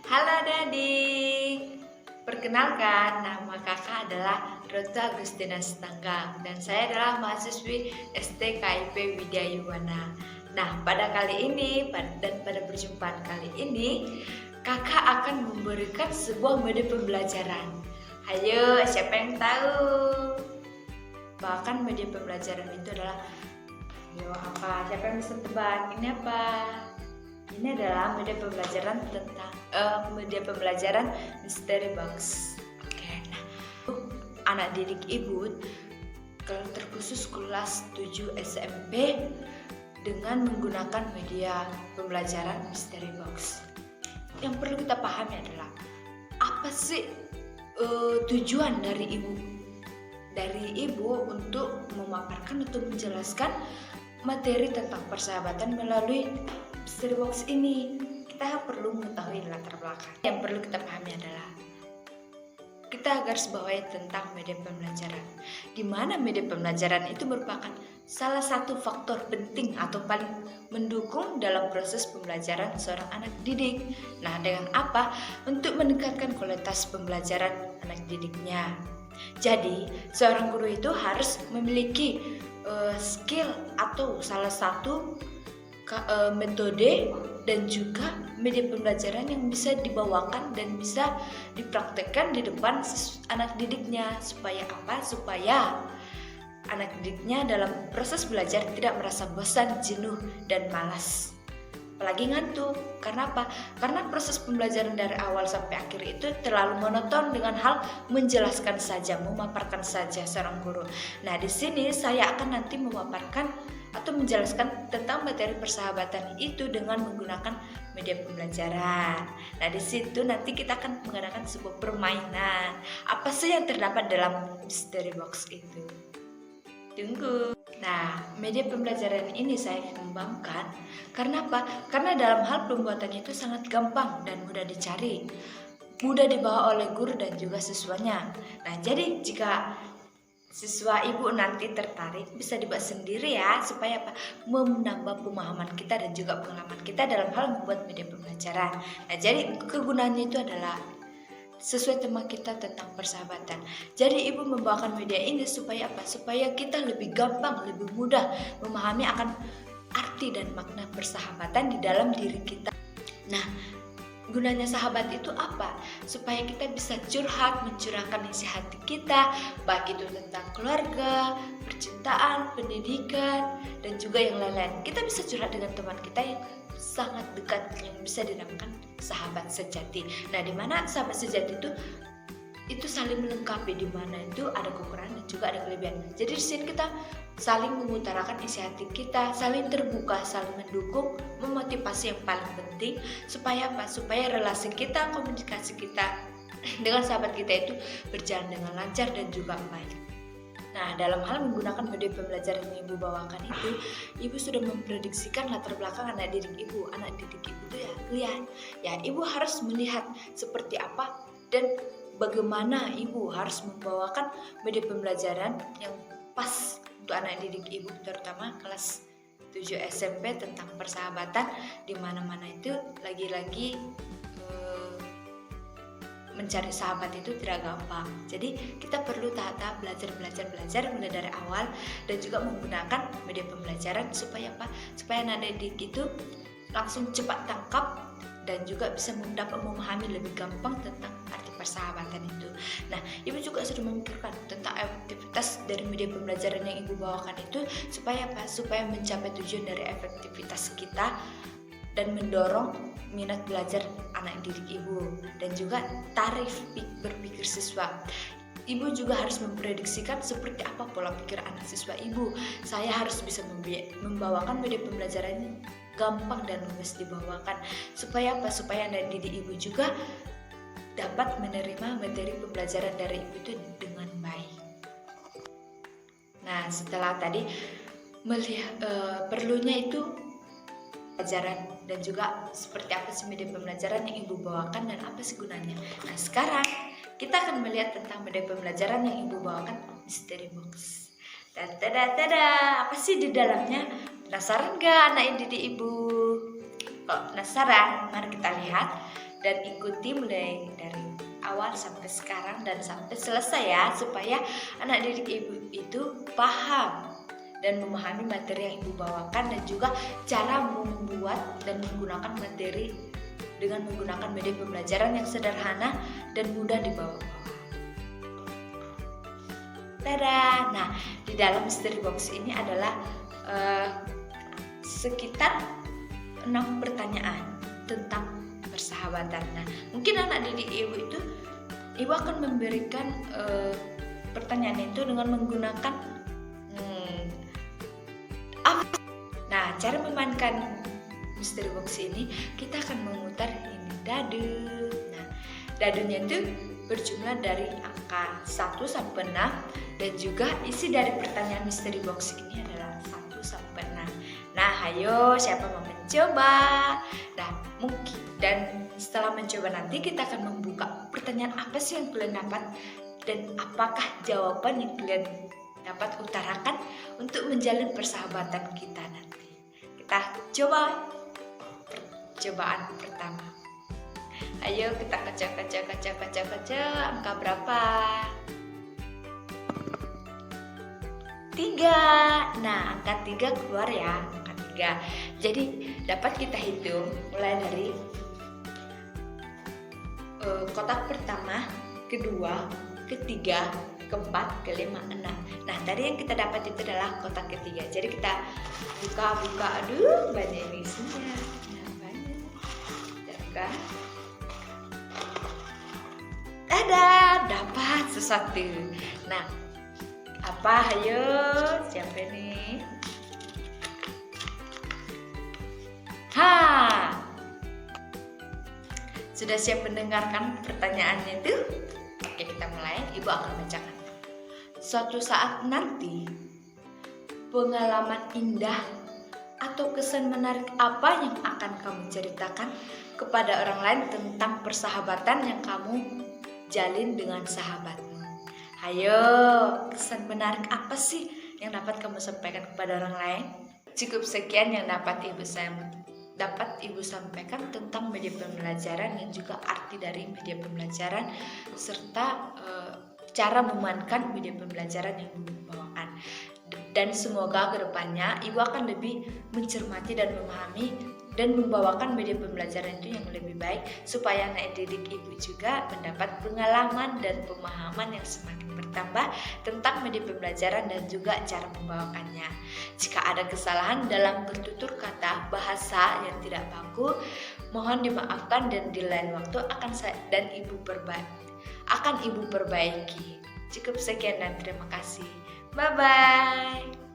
Halo adik-adik, perkenalkan nama kakak adalah Rota Agustina Setanggang dan saya adalah mahasiswi STKIP Widya Yuwana. Nah, pada kali ini dan pada perjumpaan kali ini, kakak akan memberikan sebuah mode pembelajaran. Ayo, siapa yang tahu? Bahkan media pembelajaran itu adalah apa? Siapa yang bisa tebak? Ini apa? Ini adalah media pembelajaran tentang media pembelajaran Mystery Box. Oke, nah, anak didik ibu kalau terkhusus kelas 7 SMP dengan menggunakan media pembelajaran Mystery Box. Yang perlu kita pahami adalah apa sih tujuan dari ibu untuk memaparkan atau menjelaskan materi tentang persahabatan melalui Mystery Box ini. Kita perlu mengetahui latar belakang. Yang perlu kita pahami adalah kita garis bawahi tentang media pembelajaran, di mana media pembelajaran itu merupakan salah satu faktor penting atau paling mendukung dalam proses pembelajaran seorang anak didik. Nah, dengan apa? Untuk meningkatkan kualitas pembelajaran anak didiknya. Jadi, seorang guru itu harus memiliki skill atau salah satu metode dan juga media pembelajaran yang bisa dibawakan dan bisa dipraktekkan di depan anak didiknya. Supaya apa? Supaya anak didiknya dalam proses belajar tidak merasa bosan, jenuh, dan malas, apalagi ngantuk. Karena apa? Karena proses pembelajaran dari awal sampai akhir itu terlalu monoton dengan hal menjelaskan saja, memaparkan saja seorang guru. Nah, di sini saya akan nanti memaparkan atau menjelaskan tentang materi persahabatan itu dengan menggunakan media pembelajaran. Nah, di situ nanti kita akan mengadakan sebuah permainan. Apa sih yang terdapat dalam Mystery Box itu? Tunggu. Nah, media pembelajaran ini saya kembangkan karena apa? Karena dalam hal pembuatannya itu sangat gampang dan mudah dicari, mudah dibawa oleh guru dan juga siswanya. Nah, jadi jika siswa ibu nanti tertarik, bisa dibuat sendiri ya, supaya apa? Menambah pemahaman kita dan juga pengalaman kita dalam hal membuat media pembelajaran. Nah, jadi kegunaannya itu adalah sesuai tema kita tentang persahabatan. Jadi ibu membawakan media ini supaya apa? Supaya kita lebih gampang, lebih mudah memahami akan arti dan makna persahabatan di dalam diri kita. Nah, gunanya sahabat itu apa? Supaya kita bisa curhat, mencurahkan isi hati kita, baik itu tentang keluarga, percintaan, pendidikan, dan juga yang lain-lain. Kita bisa curhat dengan teman kita yang sangat dekat, yang bisa dinamakan sahabat sejati. Nah, di mana sahabat sejati itu saling melengkapi, di mana itu ada kekurangan dan juga ada kelebihan. Jadi di sini kita saling mengutarakan isi hati kita, saling terbuka, saling mendukung, memotivasi yang paling penting supaya apa? Supaya relasi kita, komunikasi kita dengan sahabat kita itu berjalan dengan lancar dan juga baik. Nah, dalam hal menggunakan media pembelajaran yang ibu bawakan itu, ibu sudah memprediksikan latar belakang anak didik ibu. Anak didik ibu itu ya lihat, ya ibu harus melihat seperti apa dan bagaimana ibu harus membawakan media pembelajaran yang pas untuk anak didik ibu, terutama kelas 7 SMP tentang persahabatan, di mana-mana itu lagi-lagi mencari sahabat itu tidak gampang. Jadi kita perlu tahap-tahap belajar mulai dari awal dan juga menggunakan media pembelajaran supaya apa? Supaya anak didik itu langsung cepat tangkap dan juga bisa dapat memahami lebih gampang tentang arti persahabatan itu. Nah, ibu juga sudah memikirkan tentang efektivitas dari media pembelajaran yang ibu bawakan itu supaya apa? Supaya mencapai tujuan dari efektivitas kita dan mendorong minat belajar anak didik ibu dan juga tarif berpikir siswa. Ibu juga harus memprediksikan seperti apa pola pikir anak siswa ibu. Saya harus bisa membawakan media pembelajaran gampang dan lugas dibawakan. Supaya apa? Supaya anak didik ibu juga dapat menerima materi pembelajaran dari ibu itu dengan baik. Nah, setelah tadi melihat perlunya itu pelajaran dan juga seperti apa sih media pembelajaran yang ibu bawakan dan apa sih gunanya. Nah, sekarang kita akan melihat tentang media pembelajaran yang ibu bawakan, Mystery Box. Tada, apa sih di dalamnya? Penasaran gak anak didik ibu? Kalau penasaran, mari kita lihat. dan ikuti mulai dari awal sampai sekarang dan sampai selesai ya, supaya anak didik ibu itu paham dan memahami materi yang ibu bawakan dan juga cara membuat dan menggunakan materi dengan menggunakan media pembelajaran yang sederhana dan mudah dibawa. Tada! Nah, di dalam mystery box ini adalah sekitar 6 pertanyaan tentang persahabatan. Nah, mungkin anak didik ibu akan memberikan pertanyaan itu dengan menggunakan apa? Nah, cara memainkan mystery box ini kita akan memutar ini dadu. Nah, dadunya itu berjumlah dari angka 1 sampai 6 dan juga isi dari pertanyaan mystery box ini adalah 1 sampai 6. Nah, ayo siapa mau mencoba? Nah, mungkin dan setelah mencoba nanti kita akan membuka pertanyaan apa sih yang kalian dapat dan apakah jawaban yang kalian dapat utarakan untuk menjalin persahabatan kita nanti. Kita coba percobaan pertama. Ayo kita kaca angka berapa? 3. Nah, angka 3 keluar ya, angka 3. Jadi dapat kita hitung mulai dari kotak pertama, kedua, ketiga, keempat, kelima, 6. Nah, tadi yang kita dapat itu adalah kotak ketiga. Jadi kita buka, aduh banyak ini isinya. Nah, banyak. Buka. Ada, dapat sesuatu. Nah, apa? Ayo, siapa nih? Sudah siap mendengarkan pertanyaannya itu? Oke, kita mulai. Ibu akan bacakan. Suatu saat nanti, pengalaman indah atau kesan menarik apa yang akan kamu ceritakan kepada orang lain tentang persahabatan yang kamu jalin dengan sahabatmu? Ayo, kesan menarik apa sih yang dapat kamu sampaikan kepada orang lain? Cukup sekian yang dapat Ibu sampaikan tentang media pembelajaran dan juga arti dari media pembelajaran serta cara memainkan media pembelajaran yang Ibu bawakan. Dan semoga kedepannya Ibu akan lebih mencermati dan memahami dan membawakan media pembelajaran itu yang lebih baik supaya anak didik Ibu juga mendapat pengalaman dan pemahaman yang semakin bertambah tentang media pembelajaran dan juga cara membawakannya. Jika ada kesalahan dalam bertutur kata bahasa yang tidak baku, mohon dimaafkan dan di lain waktu akan Ibu perbaiki. Cukup sekian dan terima kasih. Bye bye.